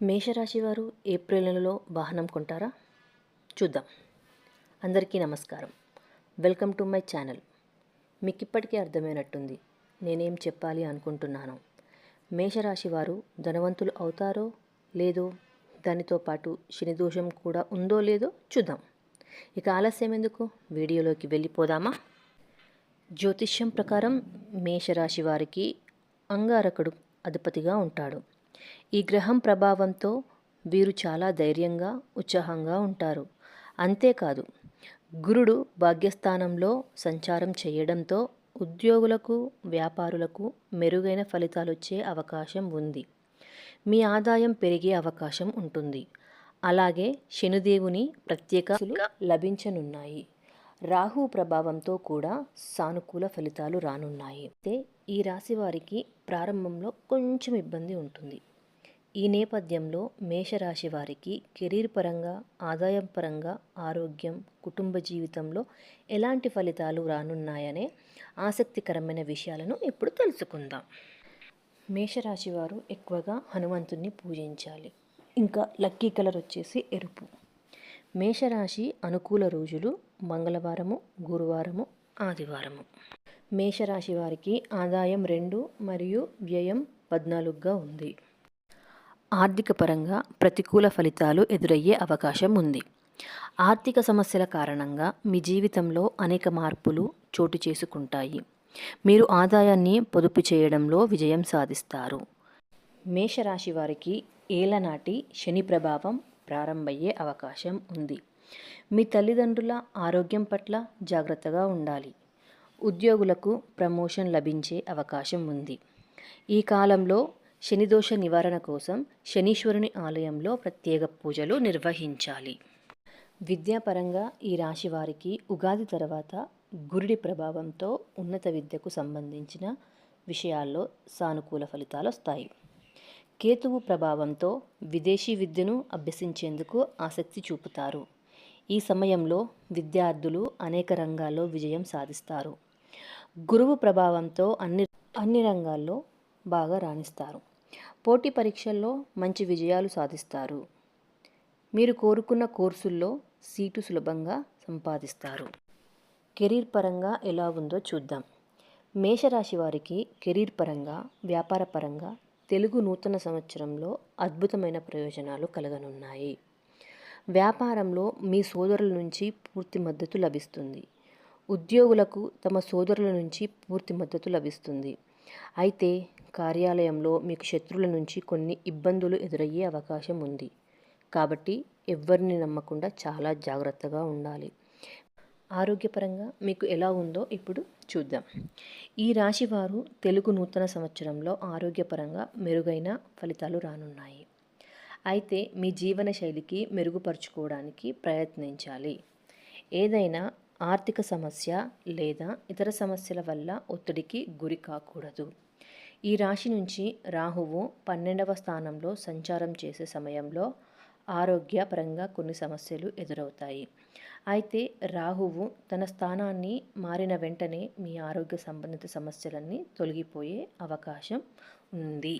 మేషరాశి వారు ఏప్రిల్ నెలలో వాహనం కొంటారా? చూద్దాం. అందరికీ నమస్కారం. Welcome to my channel. మీకు ఇప్పటికే అర్థమైనట్టుంది నేనేం చెప్పాలి అనుకుంటున్నాను. మేషరాశి వారు ధనవంతులు అవుతారో లేదో, దానితో పాటు శని దోషం కూడా ఉందో లేదో చూద్దాం. ఇక ఆలస్యం ఎందుకు, వీడియోలోకి వెళ్ళిపోదామా? జ్యోతిష్యం ప్రకారం మేషరాశి వారికి అంగారకుడు అధిపతిగా ఉంటాడు. ఈ గ్రహం ప్రభావంతో వీరు చాలా ధైర్యంగా, ఉత్సాహంగా ఉంటారు. అంతేకాదు, గురుడు భాగ్యస్థానంలో సంచారం చేయడంతో ఉద్యోగులకు, వ్యాపారులకు మెరుగైన ఫలితాలు వచ్చే అవకాశం ఉంది. మీ ఆదాయం పెరిగే అవకాశం ఉంటుంది. అలాగే శనిదేవుని ప్రత్యేకతలు లభించనున్నాయి. రాహు ప్రభావంతో కూడా సానుకూల ఫలితాలు రానున్నాయి. అయితే ఈ రాశి వారికి ప్రారంభంలో కొంచెం ఇబ్బంది ఉంటుంది. ఈ నేపథ్యంలో మేషరాశి వారికి కెరీర్ పరంగా, ఆదాయం పరంగా, ఆరోగ్యం, కుటుంబ జీవితంలో ఎలాంటి ఫలితాలు రానున్నాయనే ఆసక్తికరమైన విషయాలను ఇప్పుడు తెలుసుకుందాం. మేషరాశి వారు ఎక్కువగా హనుమంతుణ్ణి పూజించాలి. ఇంకా లక్కీ కలర్ వచ్చేసి ఎరుపు. మేషరాశి అనుకూల రోజులు మంగళవారము, గురువారము, ఆదివారము. మేషరాశి వారికి ఆదాయం 2 మరియు వ్యయం 14గా ఉంది. ఆర్థిక పరంగా ప్రతికూల ఫలితాలు ఎదురయ్యే అవకాశం ఉంది. ఆర్థిక సమస్యల కారణంగా మీ జీవితంలో అనేక మార్పులు చోటు చేసుకుంటాయి. మీరు ఆదాయాన్ని పొదుపు చేయడంలో విజయం సాధిస్తారు. మేషరాశి వారికి ఏలనాటి శని ప్రభావం ప్రారంభమయ్యే అవకాశం ఉంది. మీ తల్లిదండ్రుల ఆరోగ్యం పట్ల జాగ్రత్తగా ఉండాలి. ఉద్యోగులకు ప్రమోషన్ లభించే అవకాశం ఉంది. ఈ కాలంలో శనిదోష నివారణ కోసం శనీశ్వరుని ఆలయంలో ప్రత్యేక పూజలు నిర్వహించాలి. విద్యాపరంగా ఈ రాశి వారికి ఉగాది తర్వాత గురుడి ప్రభావంతో ఉన్నత విద్యకు సంబంధించిన విషయాల్లో సానుకూల ఫలితాలు వస్తాయి. కేతువు ప్రభావంతో విదేశీ విద్యను అభ్యసించేందుకు ఆసక్తి చూపుతారు. ఈ సమయంలో విద్యార్థులు అనేక రంగాల్లో విజయం సాధిస్తారు. గురువు ప్రభావంతో అన్ని రంగాల్లో బాగా రాణిస్తారు. పోటీ పరీక్షల్లో మంచి విజయాలు సాధిస్తారు. మీరు కోరుకున్న కోర్సుల్లో సీటు సులభంగా సంపాదిస్తారు. కెరీర్ పరంగా ఎలా ఉందో చూద్దాం. మేషరాశి వారికి కెరీర్ పరంగా, వ్యాపార పరంగా తెలుగు నూతన సంవత్సరంలో అద్భుతమైన ప్రయోజనాలు కలగనున్నాయి. వ్యాపారంలో మీ సోదరుల నుంచి పూర్తి మద్దతు లభిస్తుంది. ఉద్యోగులకు తమ సోదరుల నుంచి పూర్తి మద్దతు లభిస్తుంది. అయితే కార్యాలయంలో మీకు శత్రువుల నుంచి కొన్ని ఇబ్బందులు ఎదురయ్యే అవకాశం ఉంది. కాబట్టి ఎవరిని నమ్మకుండా చాలా జాగ్రత్తగా ఉండాలి. ఆరోగ్యపరంగా మీకు ఎలా ఉందో ఇప్పుడు చూద్దాం. ఈ రాశి వారు తెలుగు నూతన సంవత్సరంలో ఆరోగ్యపరంగా మెరుగైన ఫలితాలు రానున్నాయి. అయితే మీ జీవన శైలికి మెరుగుపరుచుకోవడానికి ప్రయత్నించాలి. ఏదైనా ఆర్థిక సమస్య లేదా ఇతర సమస్యల వల్ల ఒత్తిడికి గురి కాకూడదు. ఈ రాశి నుంచి రాహువు 12వ స్థానంలో సంచారం చేసే సమయంలో ఆరోగ్యపరంగా కొన్ని సమస్యలు ఎదురవుతాయి. అయితే రాహువు తన స్థానాన్ని మారిన వెంటనే మీ ఆరోగ్య సంబంధిత సమస్యలన్నీ తొలగిపోయే అవకాశం ఉంది.